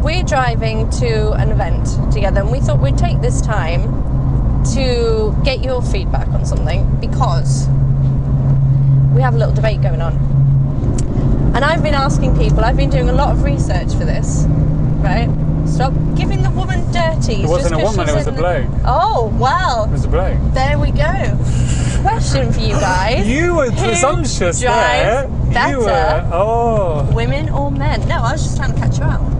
we're driving to an event together, and we thought we'd take this time to get your feedback on something, because we have a little debate going on. And I've been asking people, I've been doing a lot of research for this, right? Stop giving the woman dirties. It wasn't a woman, it was a bloke. Oh, well. It was a bloke. There we go. Question for you guys. You were presumptuous there. Better, You were. Oh. women or men? No, I was just trying to catch you out.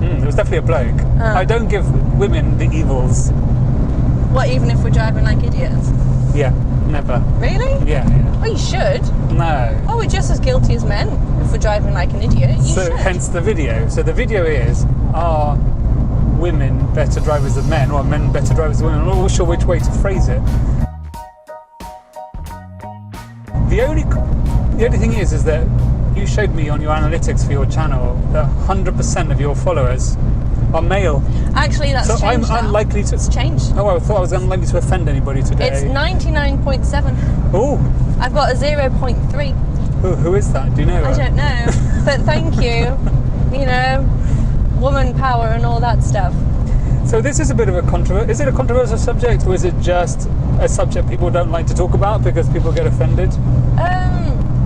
It was definitely a bloke. I don't give women the evils. What, even if we're driving like idiots? Yeah, never. Really? Yeah. Well, you should. No. Oh, we're just as guilty as men if we're driving like an idiot. You So should. hence the video. So the video is, are women better drivers than men, or men better drivers than women? I'm not sure which way to phrase it. The only thing is that you showed me on your analytics for your channel that 100% of your followers are male. Actually, that's So changed I'm now. unlikely to... It's changed. Oh, I thought I was unlikely to offend anybody today. It's 99.7. Oh, I've got a 0.3. who is that? Do you know? I don't know. But thank you. You know, woman power and all that stuff. So this is a bit of a is it a controversial subject, or is it just a subject people don't like to talk about because people get offended?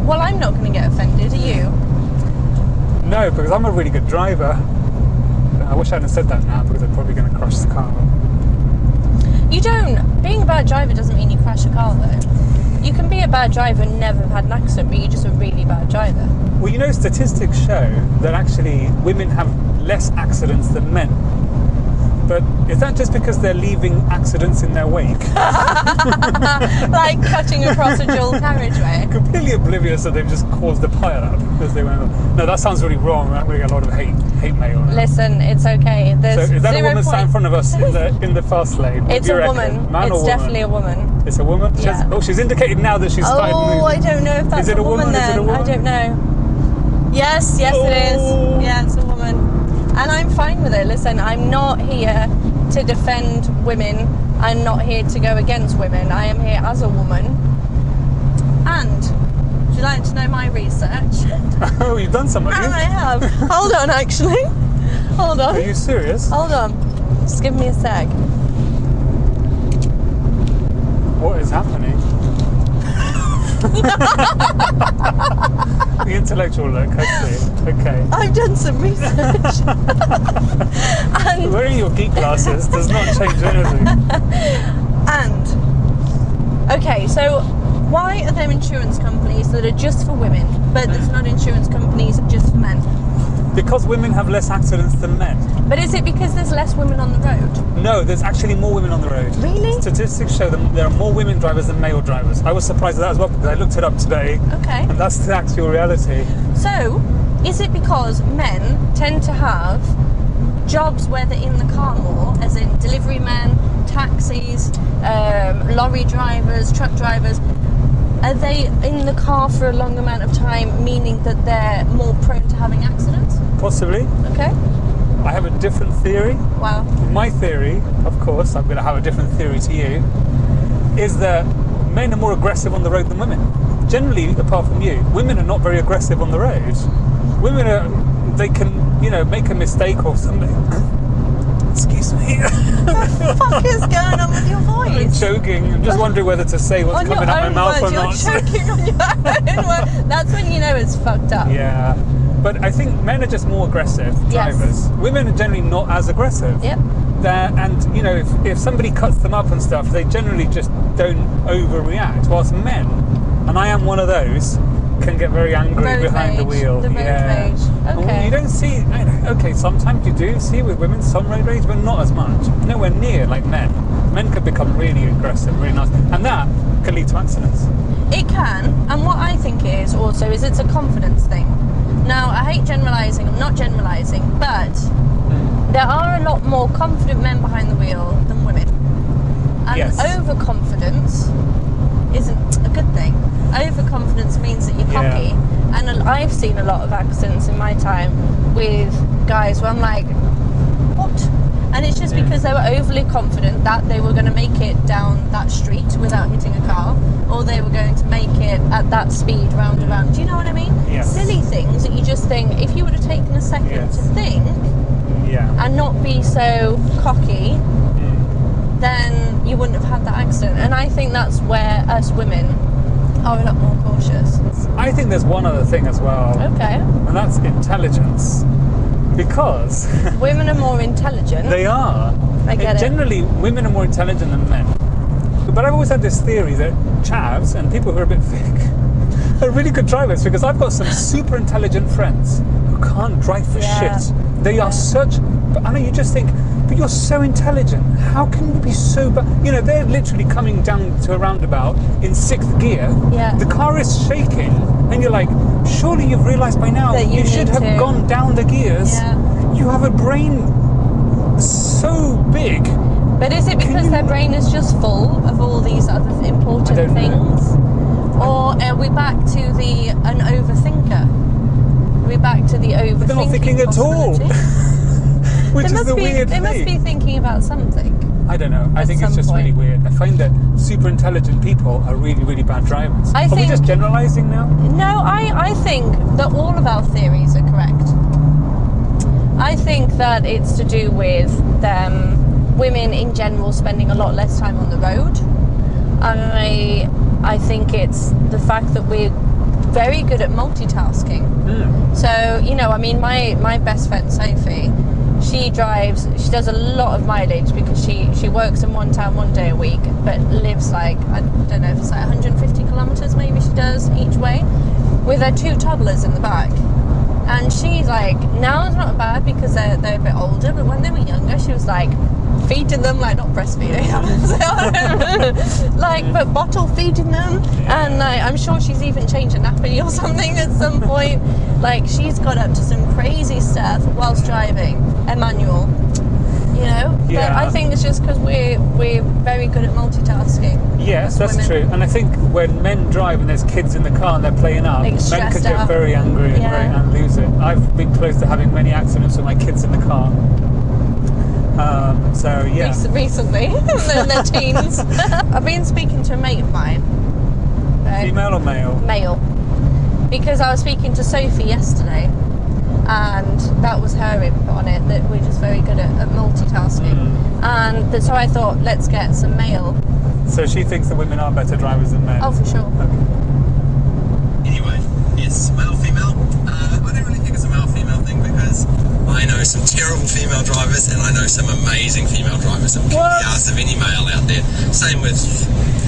Well, I'm not going to get offended. Are you? No, because I'm a really good driver. I wish I hadn't said that now, because I'm probably going to crash the car. You don't. Being a bad driver doesn't mean you crash a car, though. You can be a bad driver and never have had an accident, but you're just a really bad driver. Well, you know, statistics show that actually women have less accidents than men. But is that just because they're leaving accidents in their wake? Like cutting across a dual carriageway. Completely oblivious that they've just caused a pile up as they went on. No, that sounds really wrong. I'm going to get a lot of hate mail. Listen, it's okay. There's So is that a 0. woman sat in front of us in the fast lane? What It's do you a reckon? woman. Man or It's woman? definitely a woman. It's a woman? Yeah. She's indicated now that she's started moving. Oh, I don't know if that's Is it a woman? then. Is it a woman? I don't know. Yes, it is. Oh. Yeah, it's a woman. And I'm fine with it. Listen, I'm not here to defend women. I'm not here to go against women. I am here as a woman. And would you like to know my research? Oh, you've done some, have And I you? have. Hold on, actually. Hold on. Are you serious? Hold on. Just give me a sec. What is happening? The intellectual look, I see. Okay. I've done some research. And Wearing your geek glasses does not change anything. And okay, so why are there insurance companies that are just for women, but there's not insurance companies just for men? Because women have less accidents than men. But is it because there's less women on the road? No, there's actually more women on the road. Really? Statistics show that there are more women drivers than male drivers. I was surprised at that as well, because I looked it up today. Okay. And that's the actual reality. So, is it because men tend to have jobs where they're in the car more, as in delivery men, taxis, lorry drivers, truck drivers? Are they in the car for a long amount of time, meaning that they're more prone to having accidents? Possibly. Okay. I have a different theory. Wow. My theory, of course, I'm going to have a different theory to you, is that men are more aggressive on the road than women. Generally, apart from you, women are not very aggressive on the road. Women they can, make a mistake or something. Excuse me. What the fuck is going on with your I'm voice? choking. I'm just wondering whether to say what's On your coming out my own mouth words, or you're not. choking on your own words. That's when you know it's fucked up. Yeah. But I think men are just more aggressive Yes. drivers. Women are generally not as aggressive. Yep. And if somebody cuts them up and stuff, they generally just don't overreact. Whilst men, and I am one of those, can get very angry Road behind the rage. wheel. The road rage. And Okay. you don't see. Okay, sometimes you do see with women some road rage, but not as much. Nowhere near like men. Men can become really aggressive, really nice, and that can lead to accidents. It can, and what I think is it's a confidence thing. Now, I hate generalising, I'm not generalising, but there are a lot more confident men behind the wheel than women. And Yes. overconfidence isn't a good thing. Overconfidence means that you're Yeah. cocky. And I've seen a lot of accidents in my time with guys where I'm like, what? And it's just because they were overly confident that they were going to make it down that street without hitting a car, or they were going to make it at that speed round and round. Do you know what I mean? Yes. Silly things that you just think, if you would have taken a second Yes. to think, Yeah. and not be so cocky, then you wouldn't have had that accident. And I think that's where us women are a lot more cautious. I think there's one other thing as well, Okay. and that's intelligence. Because Women are more intelligent. they are. I get it. Generally, women are more intelligent than men. But I've always had this theory that chavs and people who are a bit thick are really good drivers, because I've got some super intelligent friends who can't drive for Yeah. shit. They are such... But I know you just think, but you're so intelligent. How can you be so bad? You know, they're literally coming down to a roundabout in 6th gear. Yeah. The car is shaking, and you're like, surely you've realised by now That you should need have to- gone down the gears. Yeah. You have a brain so big. But is it because you- their brain is just full of all these other important I don't know. things? Or are we back to an overthinker? Are we back to the overthinking? They're not thinking at all. possibility? Which is the weird They thing. must be thinking about something. I don't know. I at think it's some just really point. weird. I find that super intelligent people are really, really bad drivers. I Are we think- just generalising now? No, I think that all of our theories are correct. I think that it's to do with women in general spending a lot less time on the road. I think it's the fact that we're very good at multitasking. So, you know, I mean, my best friend Sophie, she does a lot of mileage because she works in one town one day a week, but lives like, I don't know if it's like 150 kilometres maybe she does each way, with her 2 toddlers in the back. And she's like, now it's not bad because they're a bit older, but when they were younger, she was like, feeding them, like not breastfeeding, like, but bottle feeding them. And like, I'm sure she's even changed a nappy or something at some point. Like, she's got up to some crazy stuff whilst driving a manual, you know. But Yeah. I think it's just because we're very good at multitasking. Yes, as that's women. true. And I think when men drive and there's kids in the car and they're playing up, They men get can stressed get out. very angry and lose it. I've been close to having many accidents with my kids in the car. So yeah. Recently, in their teens. I've been speaking to a mate of mine. Okay? Female or male? Male, because I was speaking to Sophie yesterday, and that was her input on it, that we're just very good at multitasking. And so I thought, let's get some male. So she thinks that women are better drivers than men. Oh, for sure. Anyway, yes, male, female. I don't really think it's a male-female thing because I know some terrible female drivers and I know some amazing female drivers that kick the ass of any male out there. Same with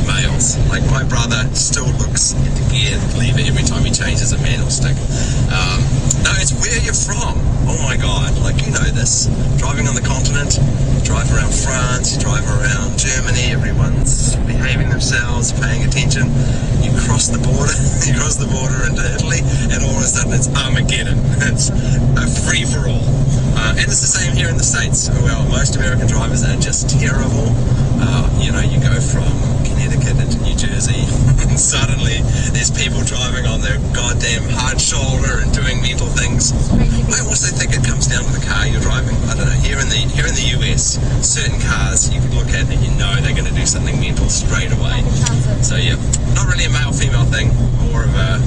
males. Like my brother still looks into gear lever every time he changes a manual stick. No, it's where you're from. Oh my God, like you know this. Driving on the continent, you drive around France, you drive around Germany, everyone's behaving themselves, paying attention. You cross the border, into Italy, and all of a sudden it's Armageddon. It's a free-for-all. And it's the same here in the States. Well, most American drivers are just terrible. You know, you go from Connecticut into New Jersey, and suddenly there's people driving on their goddamn hard shoulder and doing mental things. I also think it comes down to the car you're driving. I don't know. Here in the US, certain cars you could look at and you know they're going to do something mental straight away. So yeah, not really a male-female thing, more of a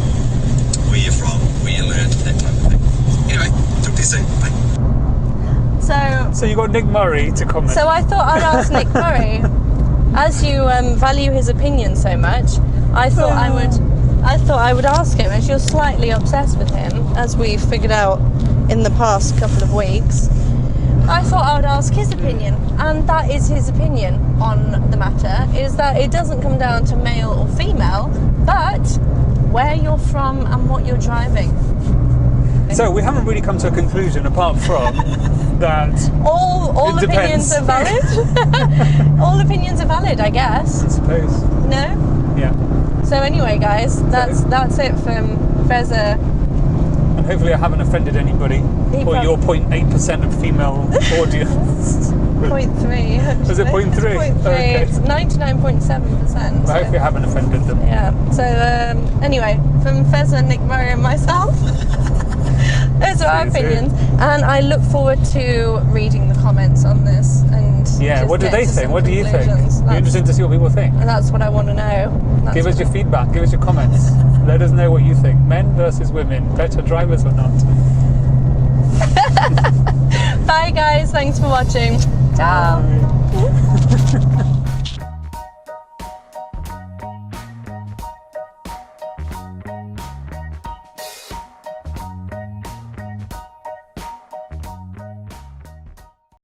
where you're from, where you learned, that type of thing. Anyway, talk to you soon. Bye. So you got Nick Murray to comment. So I thought I'd ask Nick Murray, as you value his opinion so much, I thought I would ask him, as you're slightly obsessed with him, as we've figured out in the past couple of weeks. I thought I would ask his opinion, and that is his opinion on the matter, is that it doesn't come down to male or female, but where you're from and what you're driving. So we haven't really come to a conclusion apart from that All It opinions depends. are valid. All opinions are valid, I guess. I suppose. No? Yeah. So anyway, guys, that's it from Feza. And hopefully I haven't offended anybody or your 0.8% of female audience. 0.3. Was it 0.3? 0.3. Okay. It's 99.7%. I hope we haven't offended them. Yeah. So anyway, from Feza, Nick Murray, and myself, those are our See you soon. opinions, and I look forward to reading the comments on this. And Yeah, just what do get they to think? some What do you think? conclusions. It'd be interesting to see what people think. And that's what I want to know. Give us your feedback, give us your comments. Let us know what you think. Men versus women, better drivers or not? Bye guys, thanks for watching. Ciao. Bye.